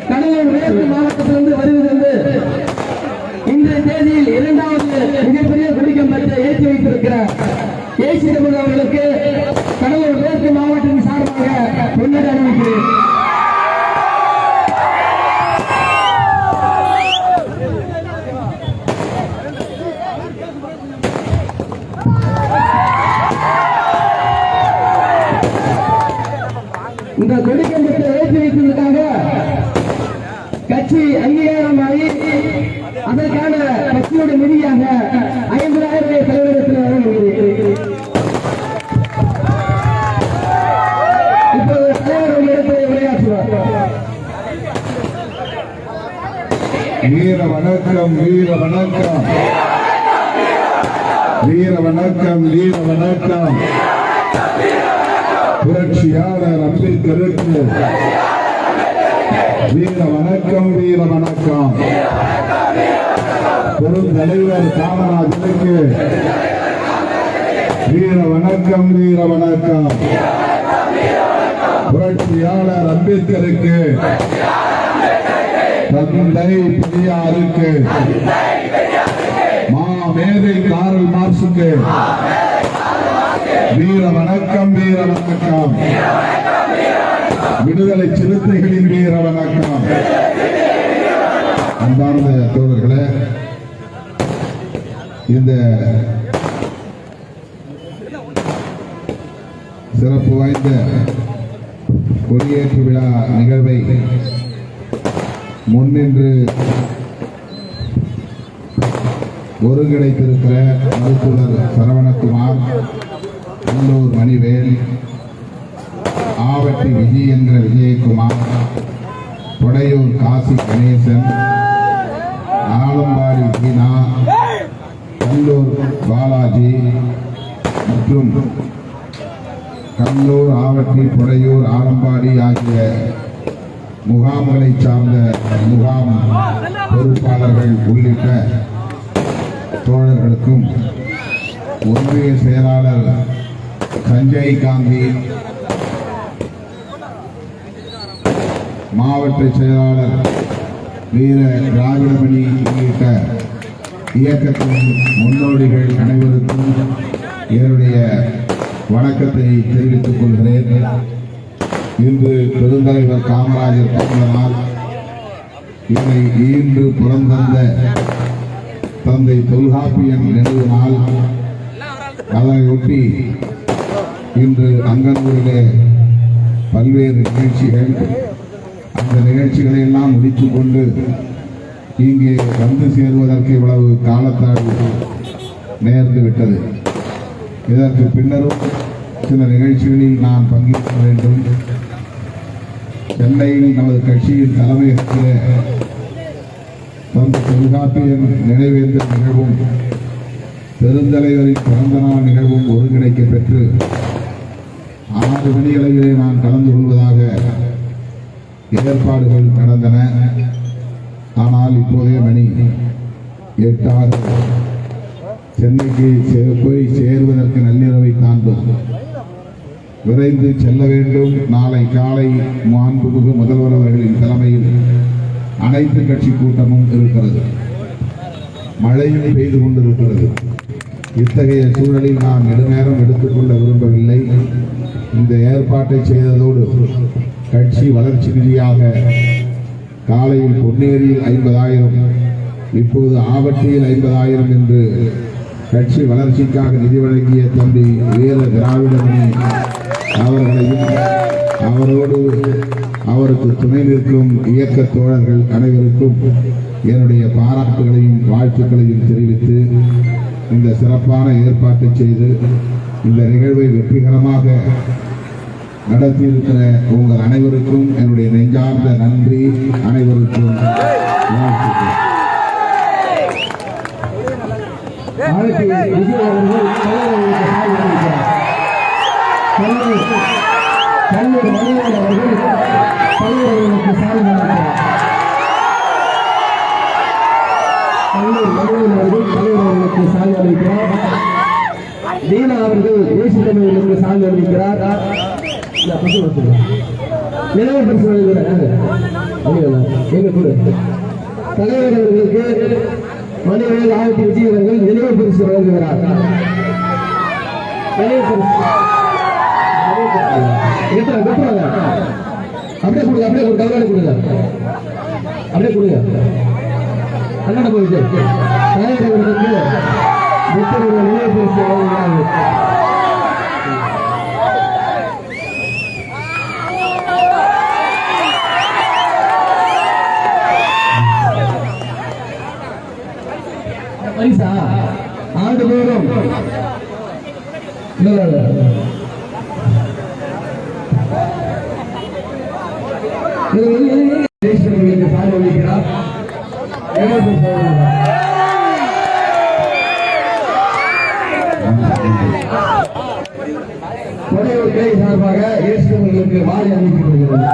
கடலூர் மாவட்டத்திலிருந்து வருகிறது. இன்றைய தேதியில் இரண்டாவது மிகப்பெரிய குடிக்கம் பெற்ற ஏற்றி வைத்திருக்கிறார் ஏசி தமிழ் அவர்களுக்கு கடலூர் மேற்கு மாவட்டத்தின் சார்பாக முன்னேறி அறிவிக்கிறேன். இந்த கொடிக்கம்பத்தை ஏற்றி வைத்ததற்காக கட்சி அங்கீகாரமாகி அதற்கான கட்சியோட நிதியாக 50,000 செலவிடத்தில் வழங்குகிறேன். இப்போது தலைவர் இடத்தை உரையாற்றுவார். வீர வணக்கம், வீர வணக்கம், வீர வணக்கம், வீர வணக்கம். புரட்சியாளர் அம்பேத்கருக்கு வீர வணக்கம், வீர வணக்கம். பெருந்தலைவர் காமராஜருக்கு வீர வணக்கம், வீர வணக்கம். புரட்சியாளர் அம்பேத்கருக்கு, தந்தை பெரியாருக்கு, மாமேதை காரல் மார்க்சுக்கு வீர வணக்கம், வீர வணக்கம். விடுதலை சிறுத்தைகளின் வீர வணக்கம். அன்பார்ந்த தோழர்களே, இந்த சிறப்பு வாய்ந்த கொடியேற்று விழா நிகழ்வை முன்னின்று ஒருங்கிணைத்திருக்கிற மருத்துவர் சரவணகுமார், உள்ளூர் மணிவேல், ஆவட்டி விஜய் என்கிற விஜயகுமார், கொடையூர் காசி கணேசன், ஆலம்பாடி கீனா, கல்லூர் பாலாஜி மற்றும் கல்லூர், ஆவட்டி, கொடையூர், ஆலம்பாடி ஆகிய முகாம்களை சார்ந்த முகாம் பொறுப்பாளர்கள் உள்ளிட்ட தோழர்களுக்கும், ஒன்றிய செயலாளர் சஞ்சய் காந்தி, மாவட்ட செயலாளர் வீர திராவிடமணி உள்ளிட்ட இயக்கத்தின் முன்னோடிகள் அனைவருக்கும் என்னுடைய வணக்கத்தை தெரிவித்துக் கொள்கிறேன். இன்று பெருந்தலைவர் காமராஜர் பிறந்த நாள். இதை ஈன்று புறந்தந்த தந்தை தொல்காப்பியன் நினைவு நாள். அதனையொட்டி இன்று அங்கனூரிலே பல்வேறு நிகழ்ச்சிகள், அந்த நிகழ்ச்சிகளை எல்லாம் முடித்துக் கொண்டு இங்கே வந்து சேருவதற்கு இவ்வளவு காலத்தாழ்வு நேர்ந்து விட்டது. இதற்கு பின்னரும் சில நிகழ்ச்சிகளில் நான் பங்கேற்க வேண்டும். சென்னையில் நமது கட்சியின் தலைமையகத்திலே தந்தை தொல்காப்பியன் நினைவேந்தல் நிகழ்வும் பெருந்தலைவரின் பிறந்த நாள் நிகழ்வும் ஒருங்கிணைக்க பெற்று 6 மணியளவிலே நான் கலந்து கொள்வதாக ஏற்பாடுகள் நடந்தன. ஆனால் இப்போதே மணி 8 சென்னைக்கு போய் சேருவதற்கு நள்ளிரவை தாண்டும். விரைந்து செல்ல வேண்டும். நாளை காலை மாண்புமிகு முதல்வர் அவர்களின் தலைமையில் அனைத்து கட்சி கூட்டமும் இருக்கிறது. மழையும் பெய்து கொண்டிருக்கிறது. இத்தகைய சூழலில் நான் நெடுநேரம் எடுத்துக்கொள்ள விரும்பவில்லை. இந்த ஏற்பாட்டை செய்ததோடு கட்சி வளர்ச்சி நிதியாக காலையில் பொன்னேரியில் 50,000, இப்போது ஆவட்டியில் 50,000 என்று கட்சி வளர்ச்சிக்காக நிதி வழங்கிய தம்பி வீர திராவிடமணி அவர்களையும் அவரோடு அவருக்கு துணை நிற்கும் இயக்க தோழர்கள் அனைவருக்கும் என்னுடைய பாராட்டுகளையும் வாழ்த்துக்களையும் தெரிவித்து இந்த சிறப்பான ஏற்பாட்டை செய்து இந்த நிகழ்வை வெற்றிகரமாக நடத்தியிருக்கிற உங்கள் அனைவருக்கும் என்னுடைய நெஞ்சார்ந்த நன்றி. அனைவருக்கும் வாழ்த்து. ஆவட்டி விஜய் அவர்கள் கல்லூர் மணியன் அவர்கள் தலைவர்களுக்கு சாலை அளிக்கிறார். கல்லூர் மணியன் அவர்கள் தலைவர்களுக்கு சாலை அளிக்கிறார். தீனா அவர்கள் தேசிய தமிழர்களுக்கு சாலை அளிக்கிறார். நினைவு பரிசு வழங்குகிறார். எங்க கூட தலைவர் அவர்களுக்கு மணிவேல் ஆவட்டி விஜய் அவர்கள் நினைவு பரிசு வழங்குகிறார். நினைவு பரிசு அப்படியே கொடுங்க, அப்படியே ஒரு கவலை கொடுங்க, அப்படியே கொடுங்க. அண்ணா போயிட்டு தலைவர் அவர்களுக்கு நினைவு பரிசு வழங்குகிறார்கள். பரிசா ஆண்டுதோறும் சாலை அளிக்கிறார். கொடையூர் கிளை சார்பாக இயேசுக்கு மாலை அளிக்கப்படுகிறது.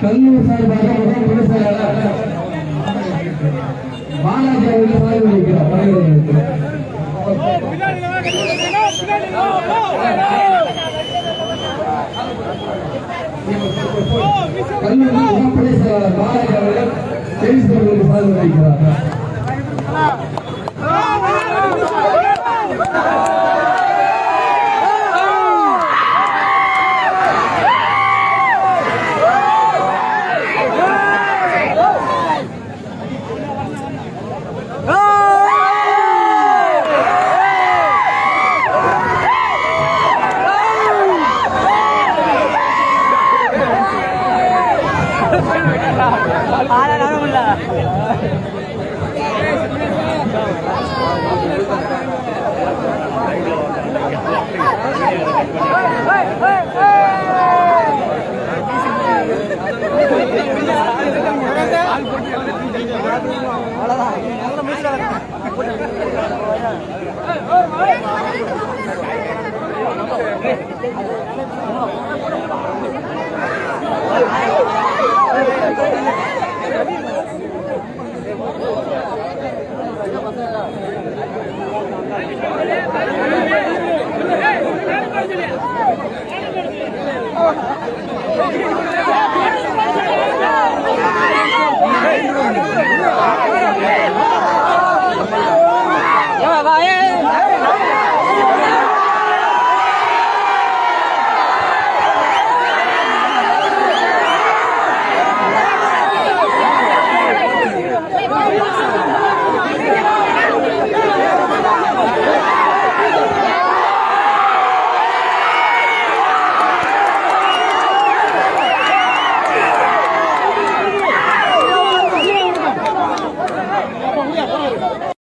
கல்லூர் சார்பாக முதல் விவசாயியாளர் பாலாஜி அவர்கள் சாலை அளிக்கிறார். கல்லூர் உடற்படை செயலாளர் பாலாஜி அவர்கள் தேசியவர்களுக்கு சாலை அளிக்கிறார். Hey!